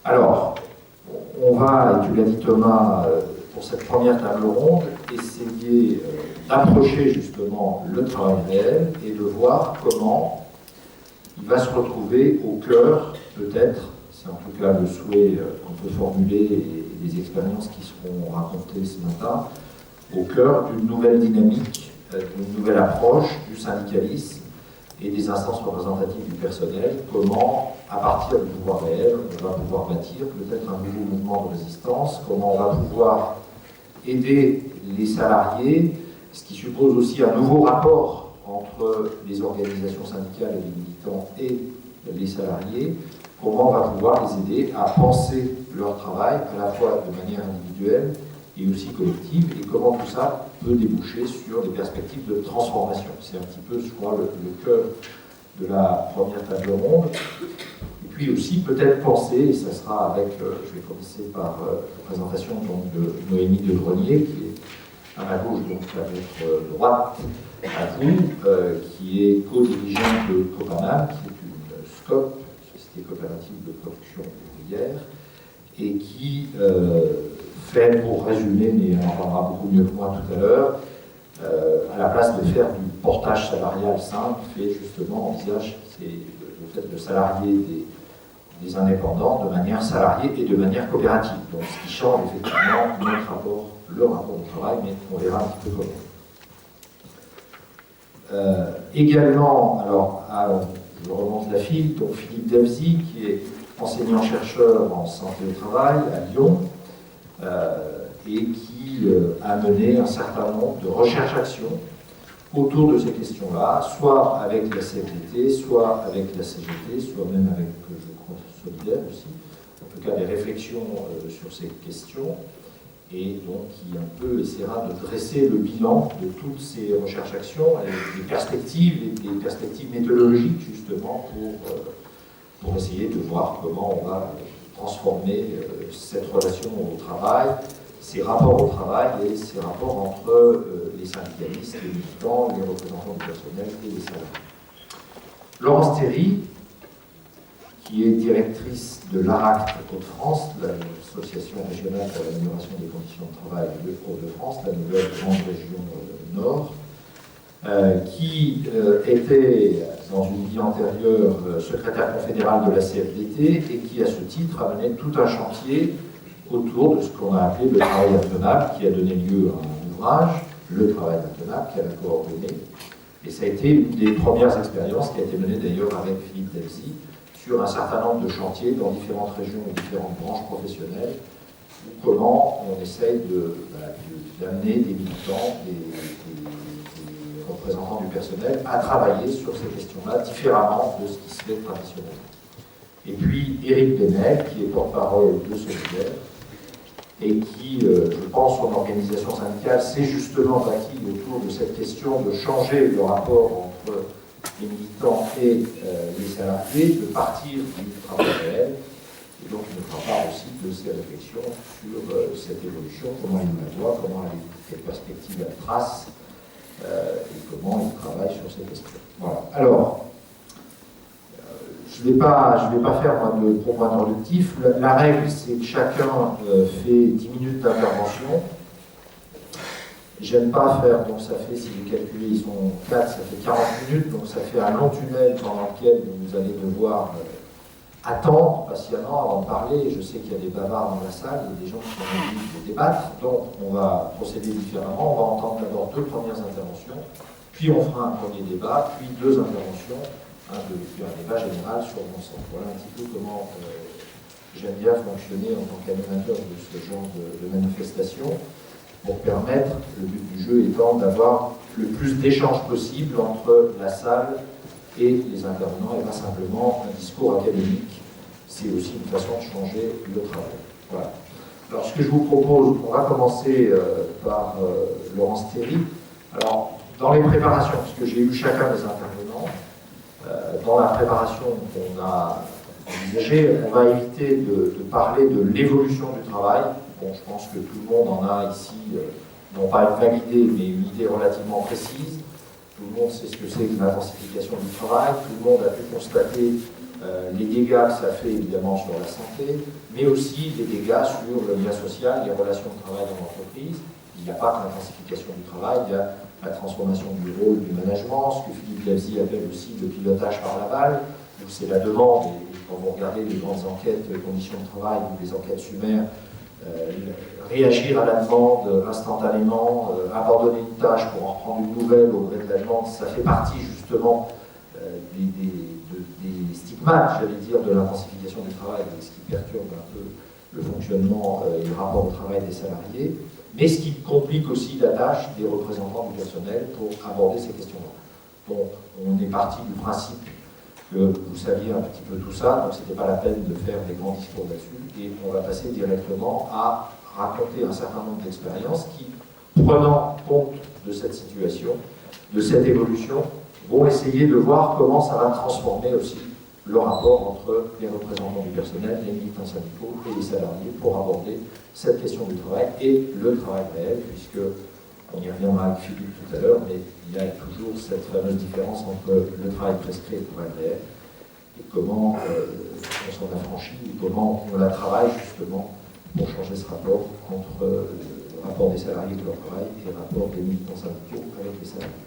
Alors, on va, et tu l'as dit Thomas, pour cette première table ronde, essayer d'approcher justement le travail réel et de voir comment il va se retrouver au cœur, peut-être, c'est en tout cas le souhait qu'on peut formuler et des expériences qui seront racontées ce matin, au cœur d'une nouvelle dynamique, d'une nouvelle approche du syndicalisme et des instances représentatives du personnel, comment, à partir du pouvoir réel, on va pouvoir bâtir peut-être un nouveau mouvement de résistance, comment on va pouvoir aider les salariés, ce qui suppose aussi un nouveau rapport entre les organisations syndicales et les militants et les salariés, comment on va pouvoir les aider à penser leur travail à la fois de manière individuelle et aussi collective, et comment tout ça peut déboucher sur des perspectives de transformation. C'est un petit peu, je crois, le cœur de la première table ronde. Et puis aussi, peut-être penser, et ça sera avec, je vais commencer par la présentation donc, de Noémie de Grenier, qui est à ma gauche, donc à votre droite, à vous, qui est co-dirigeante de Copanam, qui est une SCOP, Société coopérative de production ouvrière, et qui fait, pour résumer, mais on en parlera beaucoup mieux que moi tout à l'heure, à la place de faire du portage salarial simple, fait justement, envisage le fait de salarier des indépendants de manière salariée et de manière coopérative. Donc ce qui change effectivement notre rapport, le rapport au travail, mais on verra un petit peu comment. Également, alors, je remonte la file, donc Philippe Delzy, qui est enseignant-chercheur en santé au travail à Lyon, et qui a mené un certain nombre de recherches-actions autour de ces questions-là, soit avec la CFDT, soit avec la CGT, soit même avec, je crois, Solidaire aussi, en tout cas des réflexions sur ces questions, et donc qui un peu essaiera de dresser le bilan de toutes ces recherches-actions, avec des perspectives méthodologiques justement pour essayer de voir comment on va transformer cette relation au travail, ces rapports au travail et ces rapports entre les syndicalistes, les militants, les représentants du personnel et les salariés. Laurence Théry, qui est directrice de l'ARACT Hauts-de-France, l'Association régionale pour l'amélioration des conditions de travail de Hauts-de-France, la nouvelle grande région Nord, qui était, dans une vie antérieure, secrétaire confédéral de la CFDT et qui, à ce titre, a mené tout un chantier autour de ce qu'on a appelé le travail intenable, qui a donné lieu à un ouvrage, Le travail intenable, qui a coordonné. Et ça a été une des premières expériences qui a été menée d'ailleurs avec Philippe Delzy sur un certain nombre de chantiers dans différentes régions et différentes branches professionnelles, où comment on essaye d'amener des militants, des représentants du personnel à travailler sur ces questions-là différemment de ce qui se fait traditionnellement. Et puis Éric Benel, qui est porte-parole de Solidaire, et qui, je pense, son organisation syndicale s'est justement bâtie autour de cette question de changer le rapport entre les militants et les salariés, de partir du travail réel, et donc il nous fera part aussi de ces réflexions sur cette évolution, comment il la voit, quelles perspectives elle trace, et comment il travaille sur ces questions. Voilà. Alors, je ne vais pas faire de propos introductifs. La règle, c'est que chacun fait 10 minutes d'intervention. J'aime pas faire, donc ça fait, si j'ai calculé, ils sont 4, ça fait 40 minutes, donc ça fait un long tunnel pendant lequel vous allez devoir attendre patiemment avant de parler. Je sais qu'il y a des bavards dans la salle, il y a des gens qui ont envie de débattre, donc on va procéder différemment. On va entendre d'abord 2 premières interventions, puis on fera un premier débat, puis 2 interventions, puis un débat général sur l'ensemble. Voilà un petit peu comment j'aime bien fonctionner en tant qu'animateur de ce genre de manifestation, pour permettre, le but du jeu étant d'avoir le plus d'échanges possible entre la salle et les intervenants, et pas simplement un discours académique. C'est aussi une façon de changer le travail. Voilà. Alors, ce que je vous propose, on va commencer par Laurence Théry. Alors, dans les préparations, parce que j'ai eu chacun des intervenants, dans la préparation qu'on a envisagée, on va éviter de parler de l'évolution du travail. Bon, je pense que tout le monde en a ici, non pas une vague idée, mais une idée relativement précise. Tout le monde sait ce que c'est que l'intensification du travail. Tout le monde a pu constater les dégâts que ça fait évidemment sur la santé, mais aussi les dégâts sur le lien social, les relations de travail dans l'entreprise. Il n'y a pas que l'intensification du travail, il y a la transformation du rôle du management, ce que Philippe Lavzy appelle aussi le pilotage par la balle, où c'est la demande, et quand vous regardez les grandes enquêtes de conditions de travail ou les enquêtes summaires, réagir à la demande instantanément, abandonner une tâche pour en reprendre une nouvelle au gré de la demande, ça fait partie justement des stigmates, j'allais dire, de l'intensification du travail, ce qui perturbe un peu le fonctionnement et le rapport au travail des salariés, mais ce qui complique aussi la tâche des représentants du personnel pour aborder ces questions-là. Bon, on est parti du principe que vous saviez un petit peu tout ça, donc ce n'était pas la peine de faire des grands discours là-dessus, et on va passer directement à raconter un certain nombre d'expériences qui, prenant compte de cette situation, de cette évolution, vont essayer de voir comment ça va transformer aussi le rapport entre les représentants du personnel, les militants syndicaux et les salariés pour aborder cette question du travail et le travail réel, puisque on y reviendra avec Philippe tout à l'heure, mais il y a toujours cette fameuse différence entre le travail prescrit et le travail réel, et comment on s'en affranchit, et comment on la travaille justement pour changer ce rapport entre le rapport des salariés de leur travail et le rapport des militants syndicaux avec les salariés.